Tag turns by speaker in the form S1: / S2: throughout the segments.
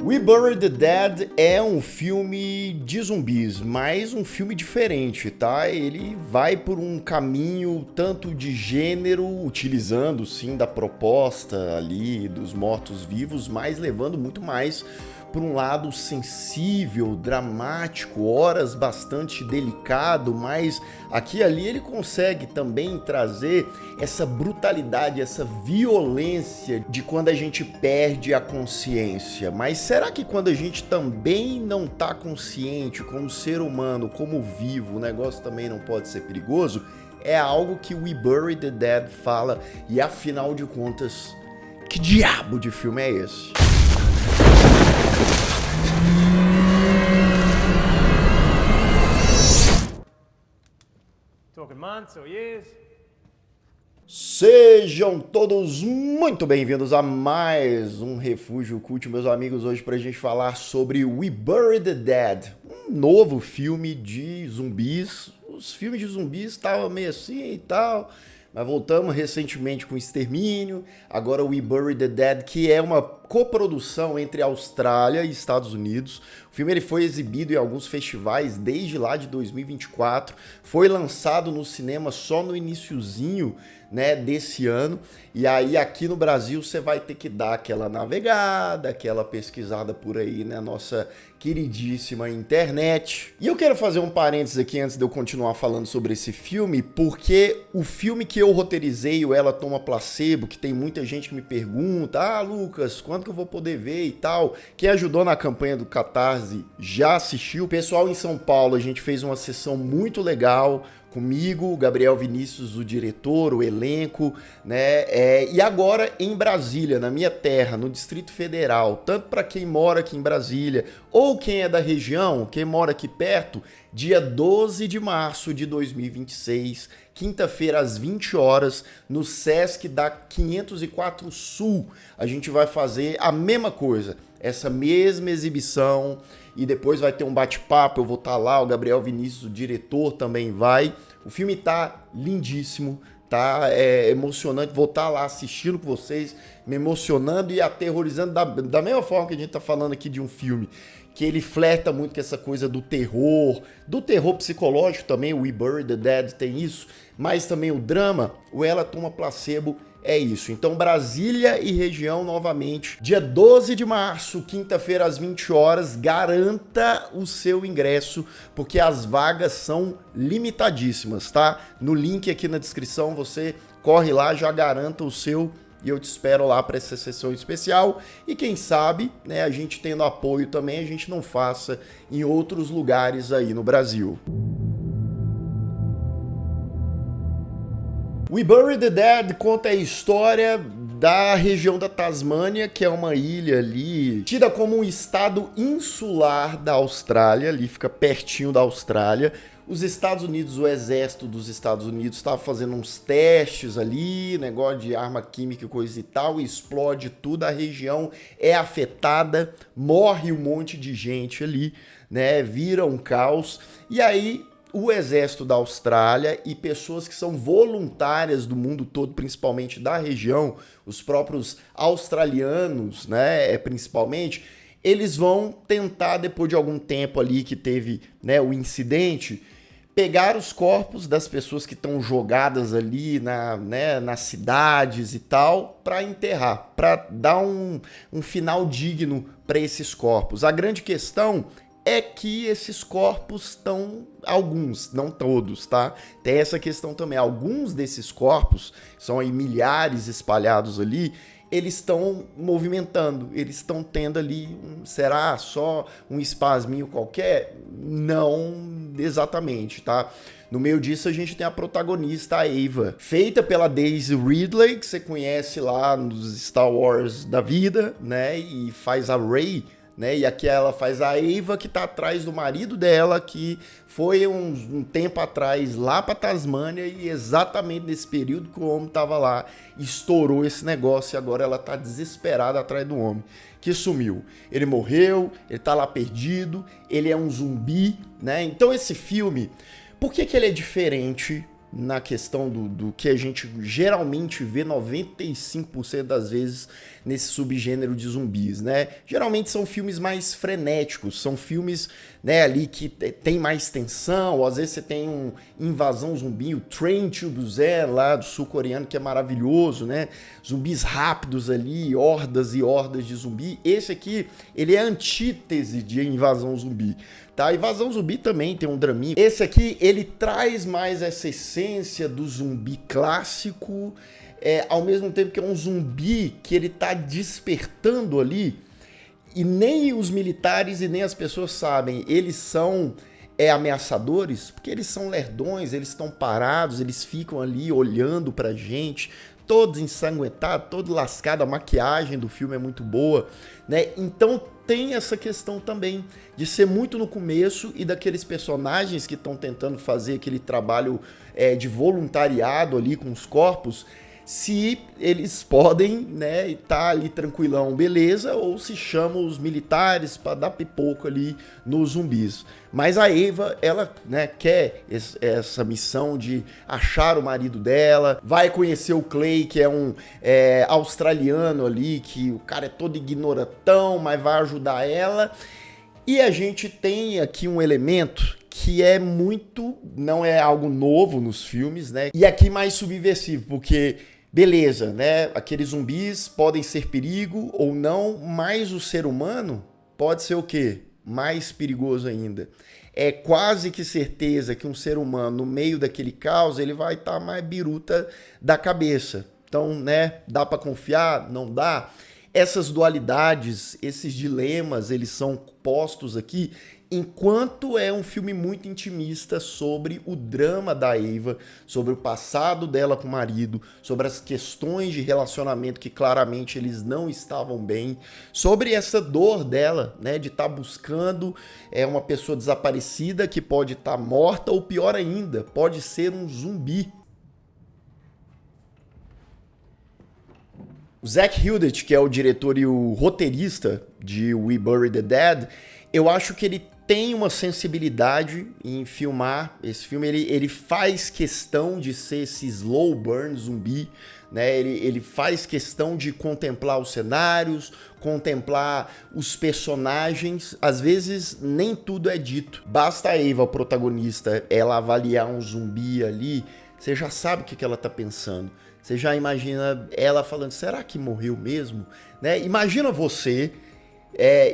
S1: We Bury the Dead é um filme de zumbis, mas um filme diferente, tá? Ele vai por um caminho tanto de gênero, utilizando sim da proposta ali dos mortos-vivos, mas levando muito mais por um lado sensível, dramático, horas bastante delicado, mas aqui e ali ele consegue também trazer essa brutalidade, essa violência de quando a gente perde a consciência. Mas será que quando a gente também não tá consciente como ser humano, como vivo, o negócio também não pode ser perigoso? É algo que We Bury the Dead fala, e afinal de contas, que diabo de filme é esse? Sejam todos muito bem-vindos a mais um Refúgio Cult, meus amigos, hoje pra gente falar sobre We Bury the Dead, um novo filme de zumbis. Os filmes de zumbis estavam meio assim e tal, mas voltamos recentemente com Extermínio, agora We Bury the Dead, que é uma coprodução entre Austrália e Estados Unidos. O filme ele foi exibido em alguns festivais desde lá de 2024, foi lançado no cinema só no iniciozinho, né, desse ano, e aí aqui no Brasil você vai ter que dar aquela navegada, aquela pesquisada por aí na nossa queridíssima internet. E eu quero fazer um parênteses aqui antes de eu continuar falando sobre esse filme, porque o filme que eu roteirizei, o Ela Toma Placebo, que tem muita gente que me pergunta, Lucas, quando que eu vou poder ver e tal? Quem ajudou na campanha do Catarse já assistiu. O pessoal em São Paulo, a gente fez uma sessão muito legal, comigo, o Gabriel Vinícius, o diretor, o elenco, né? E agora em Brasília, na minha terra, no Distrito Federal, tanto para quem mora aqui em Brasília ou quem é da região, quem mora aqui perto, dia 12 de março de 2026, quinta-feira às 20 horas, no Sesc da 504 Sul, a gente vai fazer a mesma coisa, essa mesma exibição, e depois vai ter um bate-papo, eu vou estar lá, o Gabriel Vinícius, o diretor, também vai. O filme tá lindíssimo, tá emocionante, vou estar lá assistindo com vocês, me emocionando e aterrorizando da mesma forma que a gente tá falando aqui de um filme, que ele flerta muito com essa coisa do terror psicológico também, o We Bury the Dead tem isso, mas também o drama, o Ela Toma Placebo, é isso. Então Brasília e região novamente, dia 12 de março, quinta-feira às 20 horas, garanta o seu ingresso, porque as vagas são limitadíssimas, tá? No link aqui na descrição, você corre lá, já garanta o seu, e eu te espero lá para essa sessão especial. E quem sabe, né, a gente tendo apoio também, a gente não faça em outros lugares aí no Brasil. We Bury the Dead conta a história da região da Tasmânia, que é uma ilha ali, tida como um estado insular da Austrália, ali fica pertinho da Austrália. Os Estados Unidos, o exército dos Estados Unidos estava fazendo uns testes ali, negócio de arma química e coisa e tal, e explode tudo, a região é afetada, morre um monte de gente ali, né, vira um caos, e aí o exército da Austrália e pessoas que são voluntárias do mundo todo, principalmente da região, os próprios australianos, né, principalmente, eles vão tentar, depois de algum tempo ali que teve, né, o incidente, pegar os corpos das pessoas que estão jogadas ali nas cidades e tal, para enterrar, para dar um final digno para esses corpos. A grande questão é que esses corpos estão, alguns, não todos, tá? Tem essa questão também, alguns desses corpos, são aí milhares espalhados ali, eles estão movimentando, eles estão tendo ali, será só um espasminho qualquer? Não exatamente, tá? No meio disso a gente tem a protagonista, a Ava, feita pela Daisy Ridley, que você conhece lá nos Star Wars da vida, né? E faz a Rey, né? E aqui ela faz a Ava, que tá atrás do marido dela, que foi um tempo atrás lá pra Tasmânia, e exatamente nesse período que o homem tava lá, estourou esse negócio, e agora ela tá desesperada atrás do homem, que sumiu. Ele morreu, ele tá lá perdido, ele é um zumbi, né? Então esse filme, por que ele é diferente na questão do que a gente geralmente vê 95% das vezes nesse subgênero de zumbis, né? Geralmente são filmes mais frenéticos, são filmes, né, ali que tem mais tensão, ou às vezes você tem um invasão zumbi, o Train to Busan lá do sul-coreano, que é maravilhoso, né? Zumbis rápidos ali, hordas e hordas de zumbi. Esse aqui, ele é a antítese de invasão zumbi. Tá, Invasão Zumbi também tem um draminha. Esse aqui, ele traz mais essa essência do zumbi clássico, ao mesmo tempo que é um zumbi que ele tá despertando ali, e nem os militares e nem as pessoas sabem. Eles são ameaçadores, porque eles são lerdões, eles estão parados, eles ficam ali olhando pra gente, todos ensanguentados, todo lascado, a maquiagem do filme é muito boa, né? Então tem essa questão também de ser muito no começo e daqueles personagens que estão tentando fazer aquele trabalho de voluntariado ali com os corpos, se eles podem, né, estar ali tranquilão, beleza, ou se chamam os militares para dar pipoco ali nos zumbis. Mas a Eva, ela, né, quer essa missão de achar o marido dela, vai conhecer o Clay, que é um australiano ali, que o cara é todo ignorantão, mas vai ajudar ela. E a gente tem aqui um elemento que é muito, não é algo novo nos filmes, né, e aqui mais subversivo, porque beleza, né? Aqueles zumbis podem ser perigo ou não, mas o ser humano pode ser o quê? Mais perigoso ainda. É quase que certeza que um ser humano, no meio daquele caos, ele vai estar mais biruta da cabeça. Então, né? Dá para confiar? Não dá? Essas dualidades, esses dilemas, eles são postos aqui, enquanto é um filme muito intimista sobre o drama da Eva, sobre o passado dela com o marido, sobre as questões de relacionamento que claramente eles não estavam bem, sobre essa dor dela, né, de estar buscando uma pessoa desaparecida que pode estar morta ou pior ainda, pode ser um zumbi. O Zach Hilditch, que é o diretor e o roteirista de We Bury the Dead, eu acho que ele tem uma sensibilidade em filmar esse filme. Ele faz questão de ser esse slow burn zumbi, né? Ele faz questão de contemplar os cenários, contemplar os personagens. Às vezes nem tudo é dito. Basta a Eva, a protagonista, ela avaliar um zumbi ali, você já sabe o que ela tá pensando. Você já imagina ela falando, será que morreu mesmo? Né? Imagina você...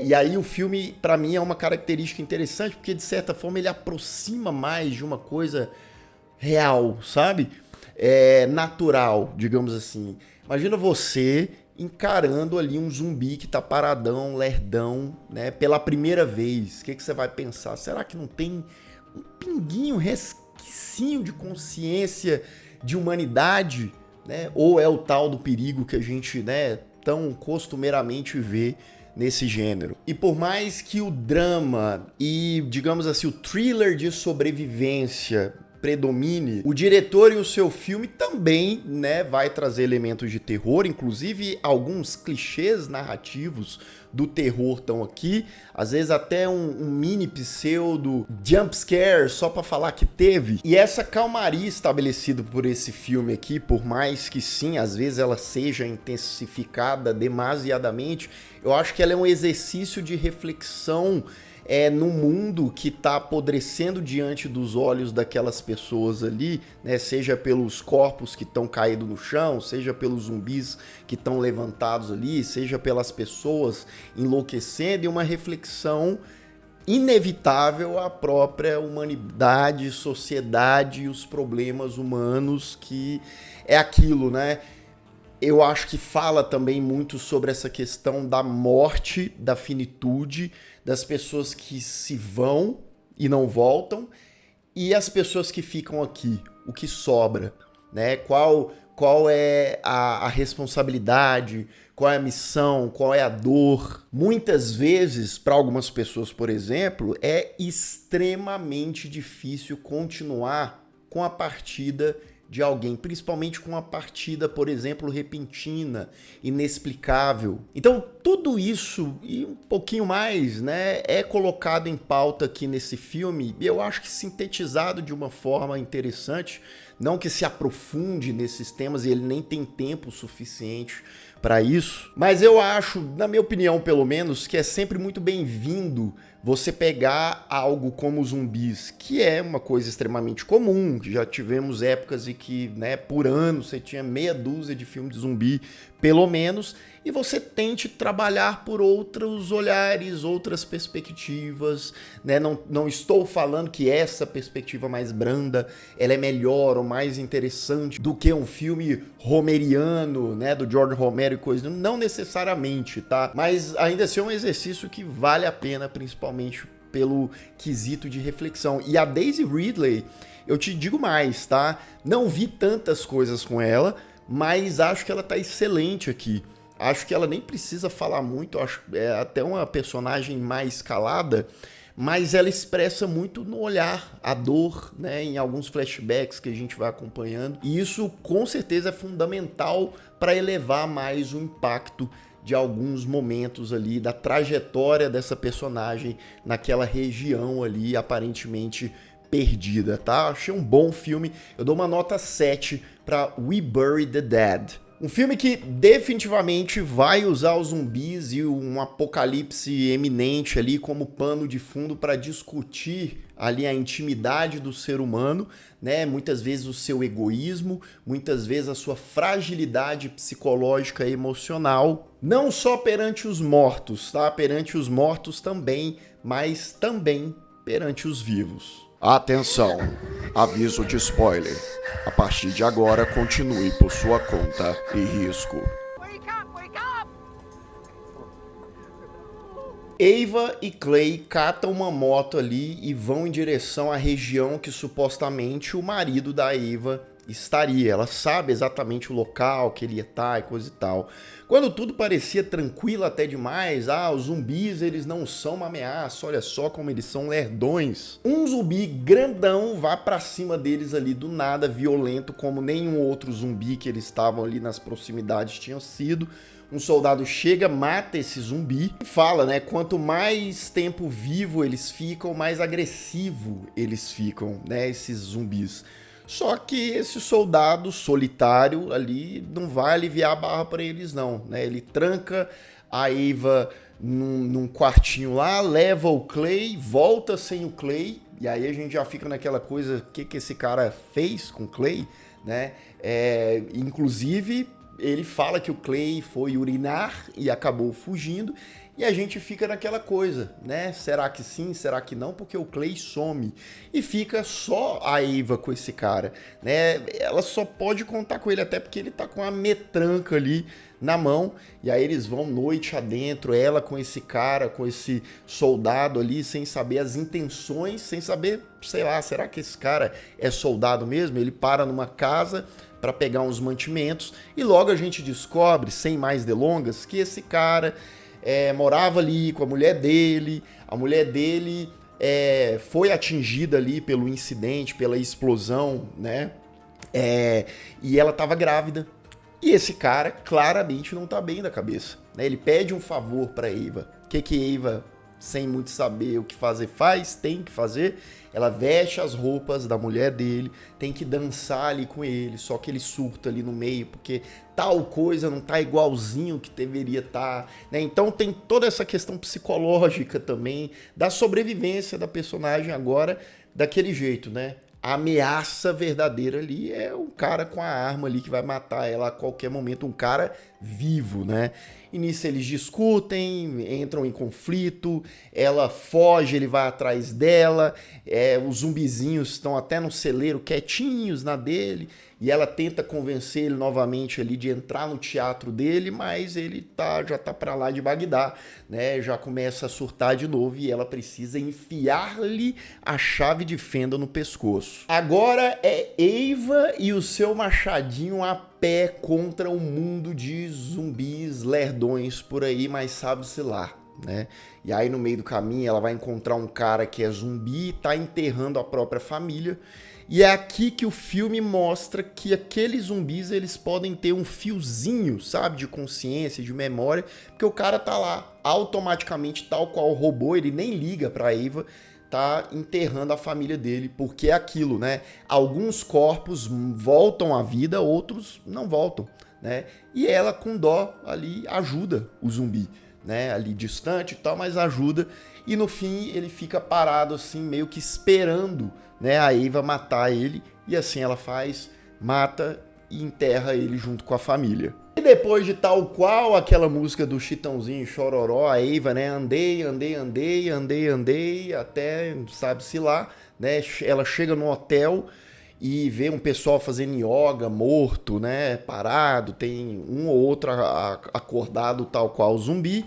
S1: e aí o filme, pra mim, é uma característica interessante, porque de certa forma ele aproxima mais de uma coisa real, sabe? Natural, digamos assim. Imagina você encarando ali um zumbi que tá paradão, lerdão, né? Pela primeira vez. O que você vai pensar? Será que não tem um pinguinho, resquício de consciência, de humanidade, né? Ou é o tal do perigo que a gente, né, tão costumeiramente vê nesse gênero. E por mais que o drama e, digamos assim, o thriller de sobrevivência predomine, o diretor e o seu filme também, né, vai trazer elementos de terror, inclusive alguns clichês narrativos do terror estão aqui, às vezes até um mini pseudo jump scare só para falar que teve. E essa calmaria estabelecida por esse filme aqui, por mais que sim, às vezes ela seja intensificada demasiadamente, eu acho que ela é um exercício de reflexão num mundo que está apodrecendo diante dos olhos daquelas pessoas ali, né? Seja pelos corpos que estão caídos no chão, seja pelos zumbis que estão levantados ali, seja pelas pessoas enlouquecendo, e uma reflexão inevitável à própria humanidade, sociedade e os problemas humanos, que é aquilo, né? Eu acho que fala também muito sobre essa questão da morte, da finitude, das pessoas que se vão e não voltam, e as pessoas que ficam aqui, o que sobra, né? Qual é a responsabilidade, qual é a missão, qual é a dor. Muitas vezes, para algumas pessoas, por exemplo, é extremamente difícil continuar com a partida de alguém, principalmente com uma partida, por exemplo, repentina, inexplicável. Então, tudo isso e um pouquinho mais, né, é colocado em pauta aqui nesse filme, e eu acho que sintetizado de uma forma interessante, não que se aprofunde nesses temas, e ele nem tem tempo suficiente para isso, mas eu acho, na minha opinião pelo menos, que é sempre muito bem-vindo você pegar algo como zumbis, que é uma coisa extremamente comum, que já tivemos épocas em que, né, por ano você tinha meia dúzia de filmes de zumbi, pelo menos, e você tente trabalhar por outros olhares, outras perspectivas, né? Não estou falando que essa perspectiva mais branda, ela é melhor ou mais interessante do que um filme romeriano, né, do George Romero e coisa, não necessariamente, tá? Mas ainda assim é um exercício que vale a pena, principalmente pelo quesito de reflexão. E a Daisy Ridley, eu te digo mais, tá? Não vi tantas coisas com ela, mas acho que ela tá excelente aqui. Acho que ela nem precisa falar muito, acho é até uma personagem mais calada, mas ela expressa muito no olhar a dor, né, em alguns flashbacks que a gente vai acompanhando. E isso com certeza é fundamental para elevar mais o impacto de alguns momentos ali da trajetória dessa personagem naquela região ali aparentemente perdida, tá? Achei um bom filme. Eu dou uma nota 7 para We Bury the Dead. Um filme que definitivamente vai usar os zumbis e um apocalipse eminente ali como pano de fundo para discutir ali a intimidade do ser humano, né? Muitas vezes o seu egoísmo, muitas vezes a sua fragilidade psicológica e emocional, não só perante os mortos, tá? Perante os mortos também, mas também perante os vivos. Atenção, aviso de spoiler. A partir de agora, continue por sua conta e risco. Ava e Clay catam uma moto ali e vão em direção à região que supostamente o marido da Ava estaria. Ela sabe exatamente o local que ele ia estar e coisa e tal. Quando tudo parecia tranquilo até demais, os zumbis eles não são uma ameaça, olha só como eles são lerdões. Um zumbi grandão vai pra cima deles ali do nada, violento como nenhum outro zumbi que eles estavam ali nas proximidades tinham sido. Um soldado chega, mata esse zumbi e fala, né? Quanto mais tempo vivo eles ficam, mais agressivo eles ficam, né? Esses zumbis. Só que esse soldado solitário ali não vai aliviar a barra para eles não, né? Ele tranca a Ava num quartinho lá, leva o Clay, volta sem o Clay, e aí a gente já fica naquela coisa, o que esse cara fez com o Clay, né? Inclusive, ele fala que o Clay foi urinar e acabou fugindo, e a gente fica naquela coisa, né? Será que sim? Será que não? Porque o Clay some. E fica só a Ava com esse cara, né? Ela só pode contar com ele, até porque ele tá com a metranca ali na mão. E aí eles vão noite adentro, ela com esse cara, com esse soldado ali, sem saber as intenções, sem saber, sei lá, será que esse cara é soldado mesmo? Ele para numa casa para pegar uns mantimentos e logo a gente descobre, sem mais delongas, que esse cara morava ali com a mulher dele foi atingida ali pelo incidente, pela explosão, né? E ela estava grávida. E esse cara claramente não tá bem da cabeça, né? Ele pede um favor para Ava. O que Ava, sem muito saber o que fazer, tem que fazer? Ela veste as roupas da mulher dele, tem que dançar ali com ele, só que ele surta ali no meio, porque tal coisa não tá igualzinho que deveria estar, né? Então tem toda essa questão psicológica também, da sobrevivência da personagem agora, daquele jeito, né? A ameaça verdadeira ali é um cara com a arma ali que vai matar ela a qualquer momento, um cara vivo, né? E nisso eles discutem, entram em conflito, ela foge, ele vai atrás dela, os zumbizinhos estão até no celeiro quietinhos na dele, e ela tenta convencer ele novamente ali de entrar no teatro dele, mas ele já tá para lá de Bagdá, né? Já começa a surtar de novo e ela precisa enfiar-lhe a chave de fenda no pescoço. Agora é Ava e o seu machadinho a pé contra um mundo de zumbis lerdões por aí, mas sabe-se lá, né? E aí no meio do caminho ela vai encontrar um cara que é zumbi e tá enterrando a própria família. E é aqui que o filme mostra que aqueles zumbis, eles podem ter um fiozinho, sabe, de consciência, de memória, porque o cara tá lá automaticamente, tal qual o robô, ele nem liga pra Ava, tá enterrando a família dele, porque é aquilo, né? Alguns corpos voltam à vida, outros não voltam, né? E ela, com dó, ali ajuda o zumbi, né? Ali distante e tal, mas ajuda. E no fim ele fica parado assim, meio que esperando, né, a Ava matar ele. E assim ela faz, mata e enterra ele junto com a família. E depois de tal qual aquela música do Chitãozinho Chororó, a Ava, né, andei, até sabe-se lá, né, ela chega no hotel e vê um pessoal fazendo yoga, morto, né, parado, tem um ou outro acordado tal qual zumbi,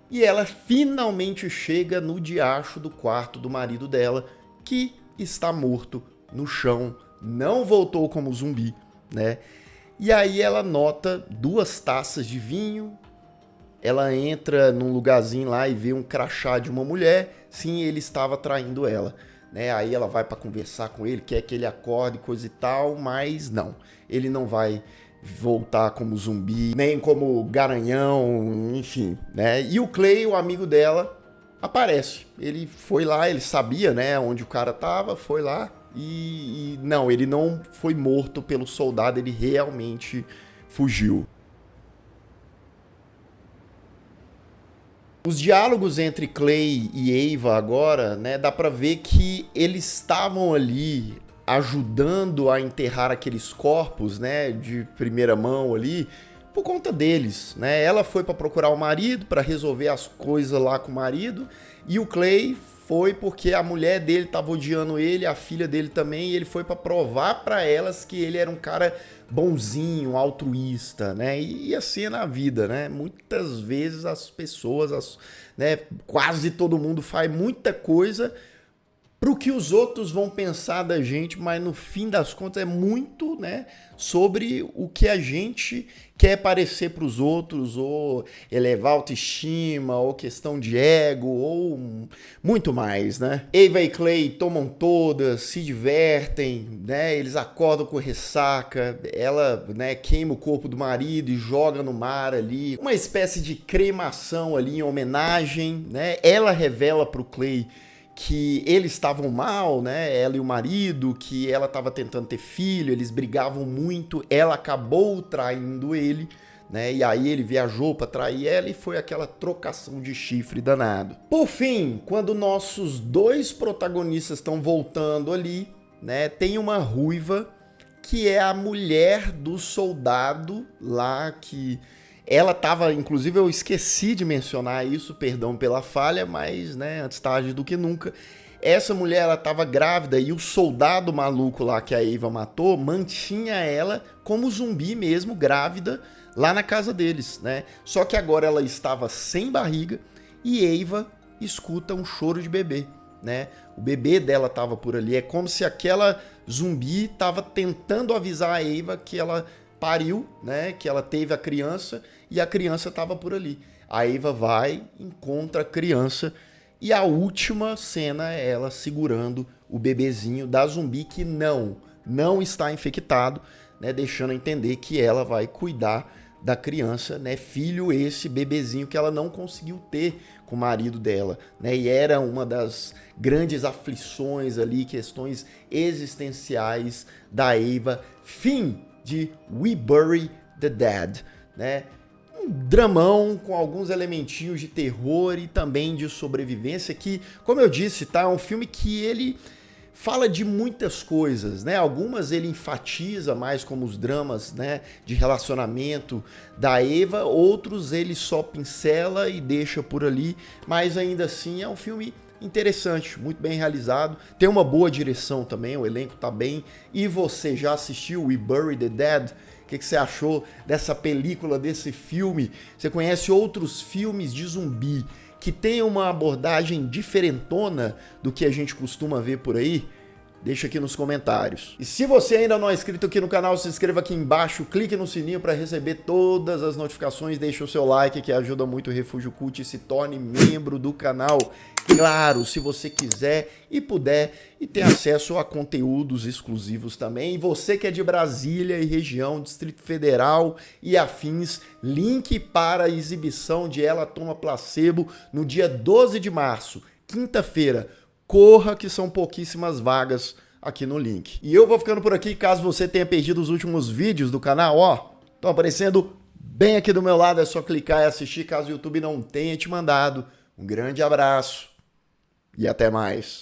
S1: e ela finalmente chega no diacho do quarto do marido dela, que está morto no chão, não voltou como zumbi, né? E aí ela nota 2 taças de vinho, ela entra num lugarzinho lá e vê um crachá de uma mulher, sim, ele estava traindo ela, né? Aí ela vai para conversar com ele, quer que ele acorde, coisa e tal, mas não, ele não vai voltar como zumbi, nem como garanhão, enfim, né? E o Clay, o amigo dela, aparece. Ele foi lá, ele sabia, né, onde o cara tava, foi lá e não, ele não foi morto pelo soldado, ele realmente fugiu. Os diálogos entre Clay e Ava agora, né, dá pra ver que eles estavam ali ajudando a enterrar aqueles corpos, né, de primeira mão ali, por conta deles, né? Ela foi para procurar o marido, para resolver as coisas lá com o marido, e o Clay foi porque a mulher dele estava odiando ele, a filha dele também, e ele foi para provar para elas que ele era um cara bonzinho, altruísta, né? E assim é na vida, né? Muitas vezes as pessoas, né, quase todo mundo faz muita coisa pro que os outros vão pensar da gente, mas no fim das contas é muito, né, sobre o que a gente quer parecer para os outros, ou elevar a autoestima, ou questão de ego, ou muito mais, né? Ava e Clay tomam todas, se divertem, né? Eles acordam com ressaca, ela, né, queima o corpo do marido e joga no mar ali, uma espécie de cremação ali em homenagem, né? Ela revela pro Clay que eles estavam mal, né? Ela e o marido, que ela estava tentando ter filho, eles brigavam muito, ela acabou traindo ele, né? E aí ele viajou para trair ela e foi aquela trocação de chifre danado. Por fim, quando nossos 2 protagonistas estão voltando ali, né? Tem uma ruiva que é a mulher do soldado lá que ela tava, inclusive eu esqueci de mencionar isso, perdão pela falha, mas, né, antes tarde do que nunca. Essa mulher, ela tava grávida e o soldado maluco lá que a Ava matou mantinha ela como zumbi mesmo, grávida, lá na casa deles, né? Só que agora ela estava sem barriga e Ava escuta um choro de bebê, né? O bebê dela tava por ali, é como se aquela zumbi tava tentando avisar a Ava que ela pariu, né, que ela teve a criança e a criança estava por ali. A Ava vai, encontra a criança e a última cena é ela segurando o bebezinho da zumbi que não está infectado, né, deixando a entender que ela vai cuidar da criança, né, filho esse bebezinho que ela não conseguiu ter com o marido dela, né, e era uma das grandes aflições ali, questões existenciais da Ava. Fim de We Bury the Dead, né? Um dramão com alguns elementinhos de terror e também de sobrevivência que, como eu disse, tá, é um filme que ele fala de muitas coisas, né? Algumas ele enfatiza mais como os dramas, né, de relacionamento da Ava, outros ele só pincela e deixa por ali, mas ainda assim é um filme interessante, muito bem realizado, tem uma boa direção também, o elenco tá bem. E você já assistiu We Bury the Dead? O que você achou dessa película, desse filme? Você conhece outros filmes de zumbi que tem uma abordagem diferentona do que a gente costuma ver por aí? Deixa aqui nos comentários. E se você ainda não é inscrito aqui no canal, se inscreva aqui embaixo, clique no sininho para receber todas as notificações, deixa o seu like que ajuda muito o Refúgio Cult e se torne membro do canal. Claro, se você quiser e puder e ter acesso a conteúdos exclusivos também. E você que é de Brasília e região, Distrito Federal e afins, link para a exibição de Ela Toma Placebo no dia 12 de março, quinta-feira. Corra que são pouquíssimas vagas aqui no link. E eu vou ficando por aqui, caso você tenha perdido os últimos vídeos do canal, ó, estão aparecendo bem aqui do meu lado, é só clicar e assistir caso o YouTube não tenha te mandado. Um grande abraço e até mais.